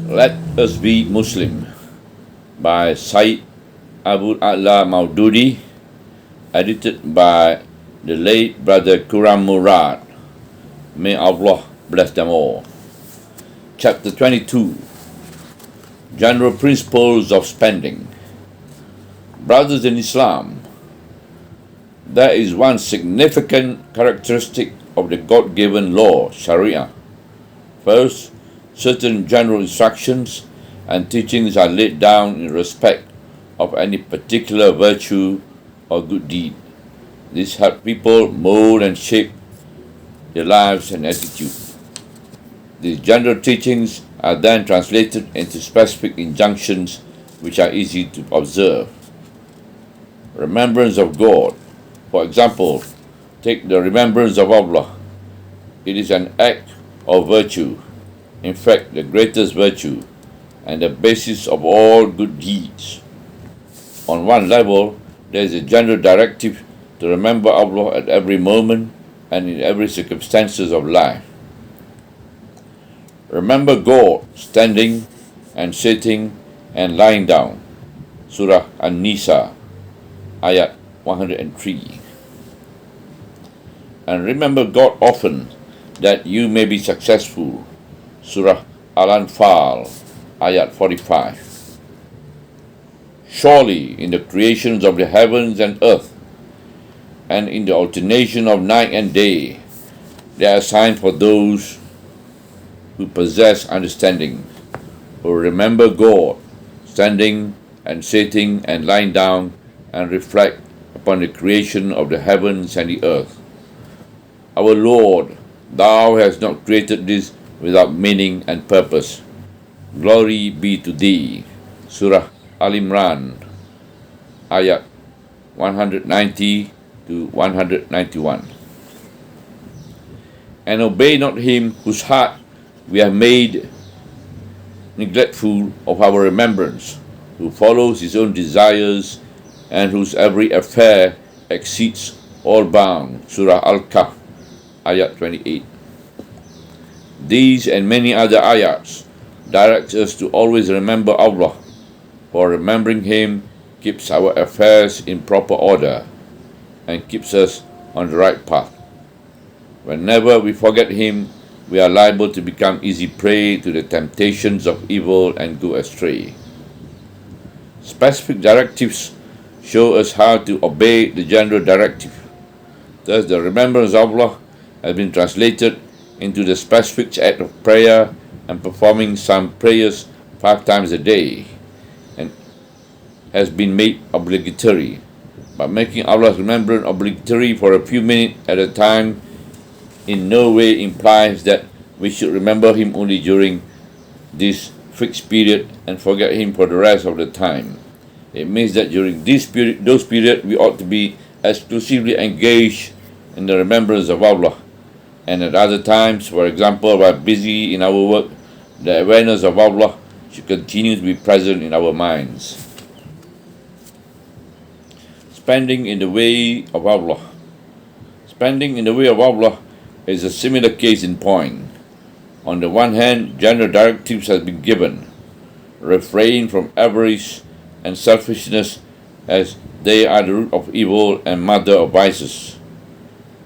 Let Us Be Muslim by Sayyid Abul Mawdudi, edited by the late brother Khurram Murad. May Allah bless them all. Chapter 22, General Principles of Spending. Brothers in Islam, there is one significant characteristic of the God-given law, Sharia. First, certain general instructions and teachings are laid down in respect of any particular virtue or good deed. This helps people mold and shape their lives and attitude. These general teachings are then translated into specific injunctions which are easy to observe. Remembrance of God. For example, take the remembrance of Allah. It is an act of virtue, in fact, the greatest virtue, and the basis of all good deeds. On one level, there is a general directive to remember Allah at every moment and in every circumstances of life. Remember God standing and sitting and lying down. Surah An-Nisa, Ayat 103. And remember God often, that you may be successful. Surah Al-Anfal, Ayat 45. Surely in the creations of the heavens and earth, and in the alternation of night and day, there are signs for those who possess understanding, who remember God, standing and sitting and lying down, and reflect upon the creation of the heavens and the earth. Our Lord, Thou hast not created this without meaning and purpose. Glory be to Thee. Surah Al-Imran, Ayat 190 to 191. And obey not him whose heart we have made neglectful of our remembrance, who follows his own desires, and whose every affair exceeds all bound. Surah Al-Kahf, Ayat 28. These and many other ayats direct us to always remember Allah, for remembering Him keeps our affairs in proper order and keeps us on the right path. Whenever we forget Him, we are liable to become easy prey to the temptations of evil and go astray. Specific directives show us how to obey the general directive. Thus, the remembrance of Allah has been translated into the specific act of prayer and performing some prayers 5 times a day, and has been made obligatory. But making Allah's remembrance obligatory for a few minutes at a time in no way implies that we should remember Him only during this fixed period and forget Him for the rest of the time. It means that during those periods we ought to be exclusively engaged in the remembrance of Allah, and at other times, for example, while busy in our work, the awareness of Allah should continue to be present in our minds. Spending in the way of Allah. Spending in the way of Allah is a similar case in point. On the one hand, general directives have been given. Refrain from avarice and selfishness, as they are the root of evil and mother of vices.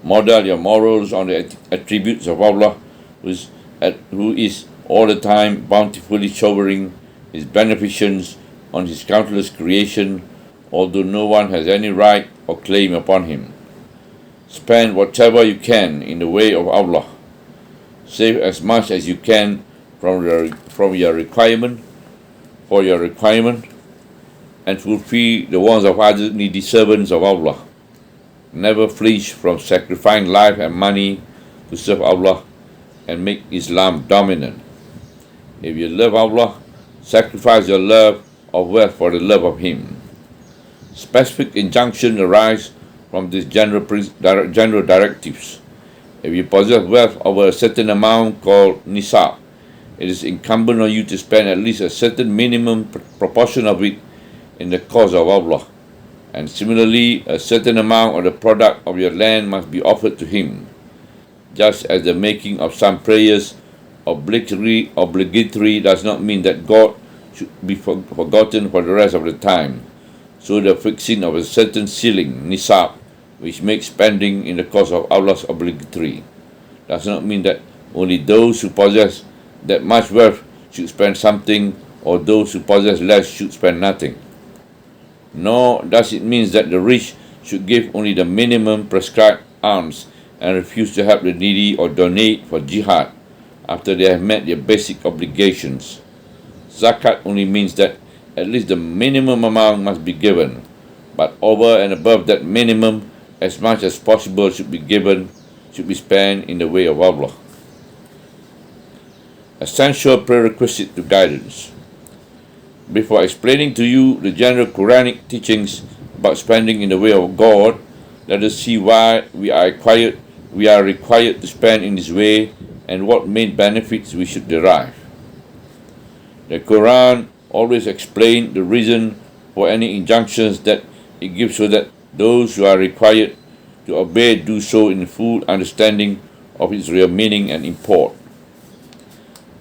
Model your morals on the attributes of Allah, who is all the time bountifully showering His beneficence on His countless creation, although no one has any right or claim upon Him. Spend whatever you can in the way of Allah. Save as much as you can for your requirement, and fulfill the wants of other needy servants of Allah. Never flinch from sacrificing life and money to serve Allah and make Islam dominant. If you love Allah, sacrifice your love of wealth for the love of Him. Specific injunctions arise from these general directives. If you possess wealth over a certain amount called nisab, it is incumbent on you to spend at least a certain minimum proportion of it in the cause of Allah. And similarly, a certain amount of the product of your land must be offered to Him, just as the making of some prayers Obligatory does not mean that God should be forgotten for the rest of the time. So the fixing of a certain ceiling, nisab, which makes spending in the cause of Allah obligatory, does not mean that only those who possess that much wealth should spend something, or those who possess less should spend nothing. Nor does it mean that the rich should give only the minimum prescribed alms and refuse to help the needy or donate for jihad after they have met their basic obligations. Zakat only means that at least the minimum amount must be given, but over and above that minimum, as much as possible should be spent in the way of Allah. Essential prerequisite to guidance. Before explaining to you the general Quranic teachings about spending in the way of God, let us see why we are required to spend in this way and what main benefits we should derive. The Quran always explains the reason for any injunctions that it gives, so that those who are required to obey do so in full understanding of its real meaning and import.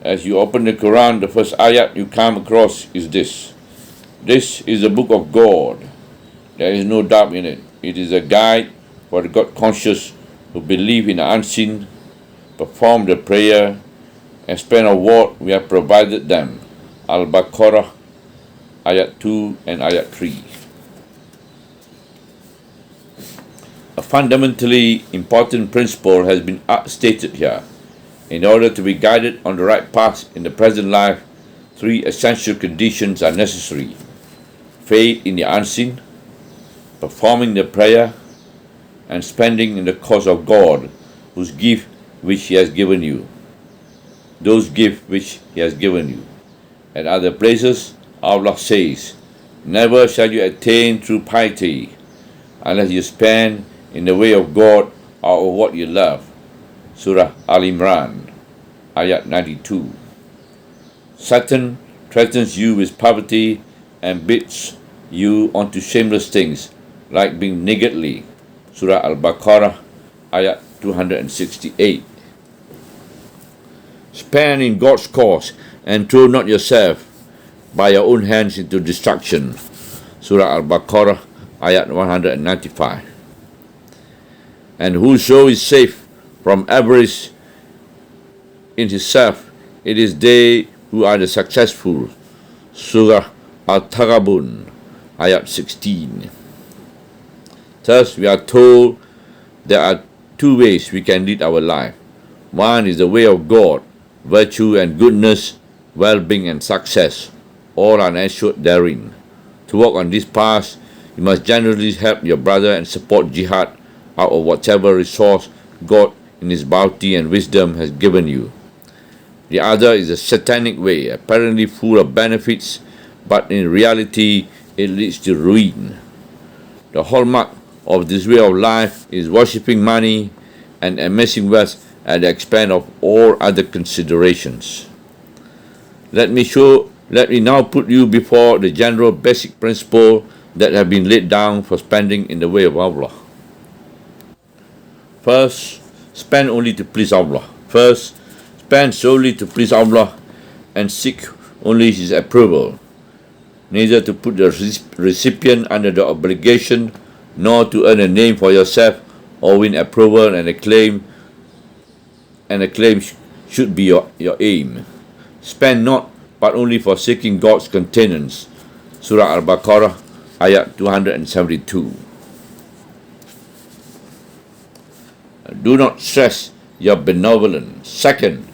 As you open the Quran, the first ayat you come across is this. This is the book of God. There is no doubt in it. It is a guide for the God-conscious who believe in the unseen, perform the prayer, and spend of what we have provided them. Al-Baqarah, ayat 2 and ayat 3. A fundamentally important principle has been stated here. In order to be guided on the right path in the present life, three essential conditions are necessary: faith in the unseen, performing the prayer, and spending in the cause of God, whose gift which He has given you. Those gifts which He has given you. At other places, Allah says, "Never shall you attain true piety unless you spend in the way of God or of what you love." Surah Al-Imran, ayat 92. Satan threatens you with poverty and bids you onto shameless things like being niggardly. Surah Al-Baqarah, ayat 268. Spend in God's cause and throw not yourself by your own hands into destruction. Surah Al-Baqarah, ayat 195. And whoso is safe from avarice in himself, it is they who are the successful. Surah Al-Taghabun, ayat 16. Thus, we are told there are two ways we can lead our life. One is the way of God. Virtue and goodness, well-being and success, all are ensured therein. To walk on this path, you must generally help your brother and support jihad out of whatever resource God in His bounty and wisdom has given you. The other is a satanic way, apparently full of benefits, but in reality it leads to ruin. The hallmark of this way of life is worshipping money and amassing wealth at the expense of all other considerations. Let me now put you before the general basic principle that have been laid down for spending in the way of Allah. First, spend only to please Allah. First, spend solely to please Allah and seek only His approval, neither to put the recipient under the obligation, nor to earn a name for yourself or win approval and acclaim should be your aim. Spend not, but only for seeking God's countenance. Surah Al-Baqarah, ayat 272. Do not stress your benevolence. Second,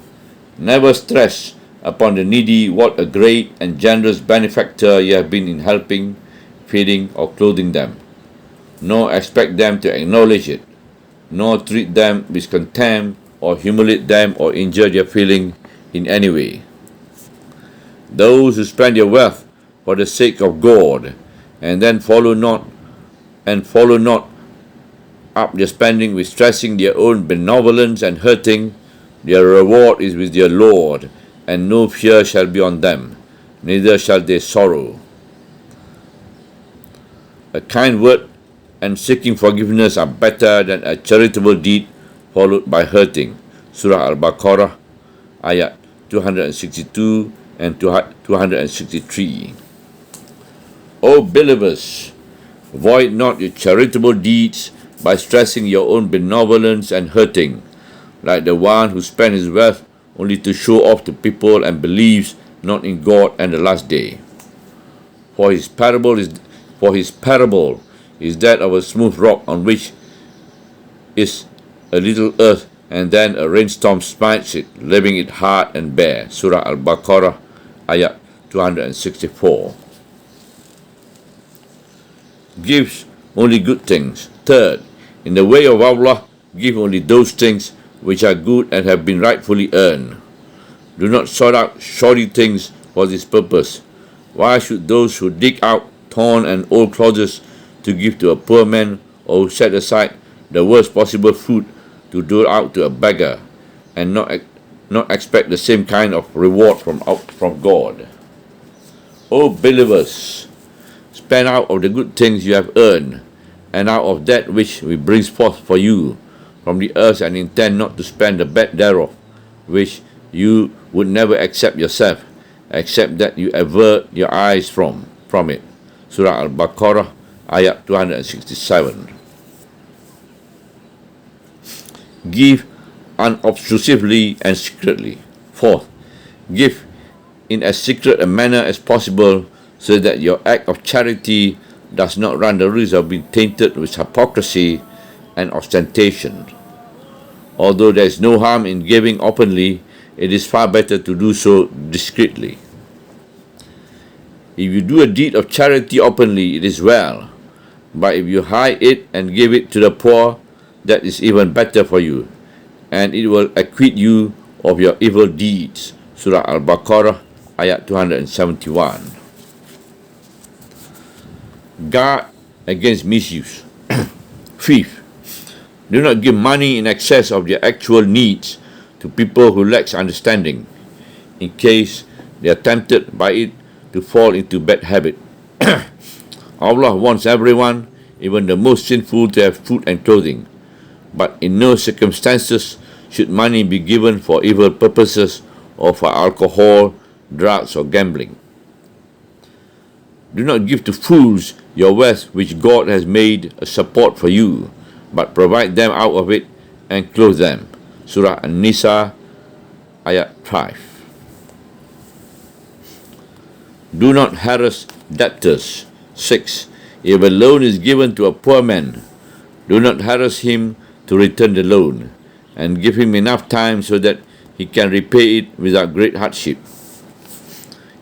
never stress upon the needy what a great and generous benefactor you have been in helping, feeding, or clothing them, nor expect them to acknowledge it, nor treat them with contempt, or humiliate them, or injure their feeling in any way. Those who spend their wealth for the sake of God, and then follow not up their spending with stressing their own benevolence and hurting, their reward is with their Lord, and no fear shall be on them, neither shall they sorrow. A kind word and seeking forgiveness are better than a charitable deed followed by hurting. Surah Al-Baqarah, ayat 262 and 263. O believers, void not your charitable deeds by stressing your own benevolence and hurting, like the one who spent his wealth only to show off to people and believes not in God and the last day. For his parable is that of a smooth rock on which is a little earth, and then a rainstorm smites it, leaving it hard and bare. Surah Al-Baqarah, ayat 264. Gives only good things. Third, in the way of Allah, give only those things which are good and have been rightfully earned. Do not sort out shoddy things for this purpose. Why should those who dig out torn and old clothes to give to a poor man, or who set aside the worst possible food to dole out to a beggar, and not expect the same kind of reward from God? O believers, spend out of the good things you have earned, and out of that which we brings forth for you from the earth, and intend not to spend the bad thereof, which you would never accept yourself, except that you avert your eyes from it. Surah Al-Baqarah, ayat 267. Give unobtrusively and secretly. Fourth, give in as secret a manner as possible, so that your act of charity does not run the risk of being tainted with hypocrisy and ostentation. Although there is no harm in giving openly, it is far better to do so discreetly. If you do a deed of charity openly, it is well, but if you hide it and give it to the poor, that is even better for you, and it will acquit you of your evil deeds. Surah Al-Baqarah, ayat 271. Guard against misuse. Fifth, do not give money in excess of your actual needs to people who lack understanding, in case they are tempted by it to fall into bad habit. Allah wants everyone, even the most sinful, to have food and clothing, but in no circumstances should money be given for evil purposes or for alcohol, drugs, or gambling. Do not give to fools your wealth which God has made a support for you, but provide them out of it and clothe them. Surah An-Nisa, ayat 5. Do not harass debtors. 6. If a loan is given to a poor man, do not harass him to return the loan, and give him enough time so that he can repay it without great hardship.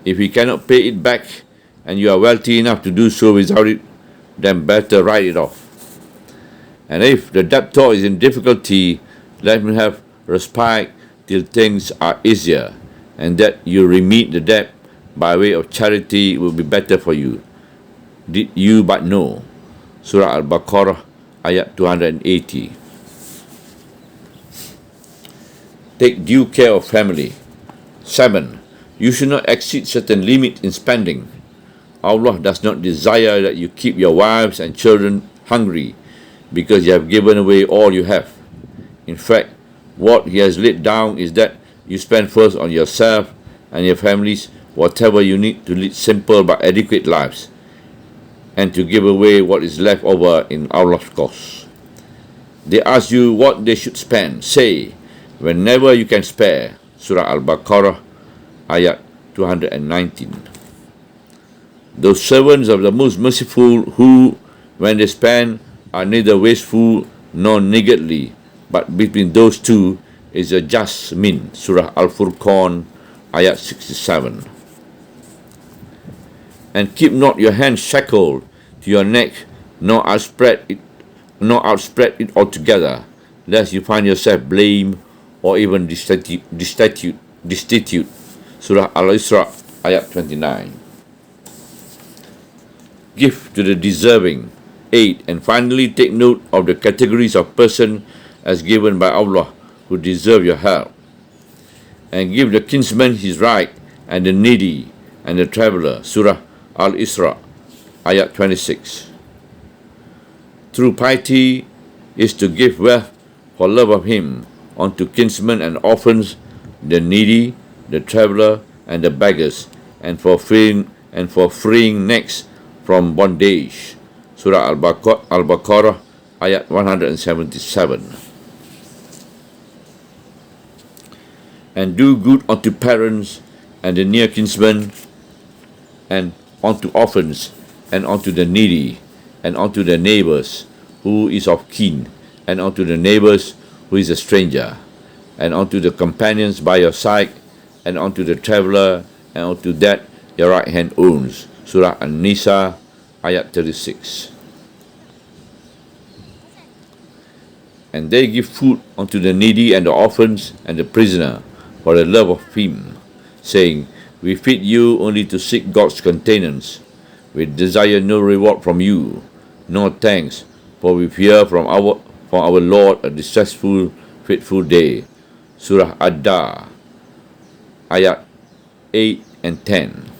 If he cannot pay it back, and you are wealthy enough to do so without it, then better write it off. And if the debtor is in difficulty, let him have respite till things are easier, and that you remit the debt by way of charity will be better for you. Did you but know? Surah Al-Baqarah, ayat 280. Take due care of family. 7. You should not exceed certain limit in spending. Allah does not desire that you keep your wives and children hungry because you have given away all you have. In fact, what He has laid down is that you spend first on yourself and your families whatever you need to lead simple but adequate lives, and to give away what is left over in Allah's cause. They ask you what they should spend. Say, whenever you can spare. Surah Al-Baqarah, ayat 219. Those servants of the most merciful who, when they spend, are neither wasteful nor niggardly, but between those two is a just mean. Surah Al-Furqan, ayat 67. And keep not your hand shackled to your neck, nor outspread it altogether, lest you find yourself blamed or even destitute. Surah Al-Isra, ayat 29. Give to the deserving. 8. And finally, take note of the categories of person as given by Allah who deserve your help, and give the kinsman his right, and the needy, and the traveller. Surah Al-Isra, ayat 26. True piety is to give wealth for love of Him unto kinsmen and orphans, the needy, the traveler, and the beggars, and for freeing necks from bondage. Surah Al-Baqarah, ayat 177. And do good unto parents and the near kinsmen, and unto orphans, and unto the needy, and unto the neighbors who is of kin, and unto the neighbors who is a stranger, and unto the companions by your side, and unto the traveler, and unto that your right hand owns. Surah An-Nisa, ayat 36. And they give food unto the needy and the orphans and the prisoner for the love of him, saying, we feed you only to seek God's countenance. We desire no reward from you, nor thanks, for we fear from our Lord a distressful, fateful day. Surah Ad-Dar, ayat 8 and 10.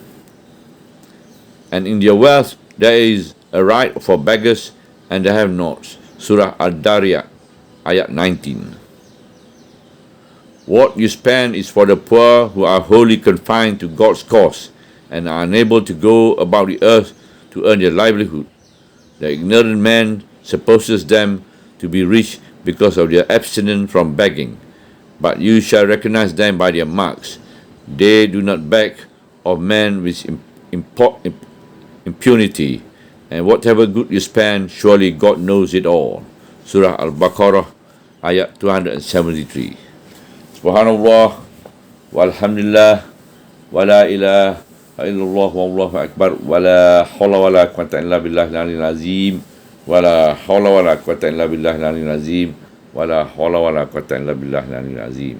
And in their wealth there is a right for beggars and the have-nots. Surah Ad-Dariyat, ayat 19. What you spend is for the poor who are wholly confined to God's cause and are unable to go about the earth to earn their livelihood. The ignorant man supposes them to be rich because of their abstinence from begging, but you shall recognize them by their marks. They do not beg of men with impunity, and whatever good you spend, surely God knows it all. Surah Al-Baqarah, ayat 273. Subhanallah, walhamdulillah, wa la ilaha illallah, wallahu akbar, wa la hawla wa la quwwata illa billahi al-aliyyil azim, wa la hawla wa la quwwata illa billahi al-aliyyil azim, wa la hawla wa la quwwata illa billahi al-aliyyil azim.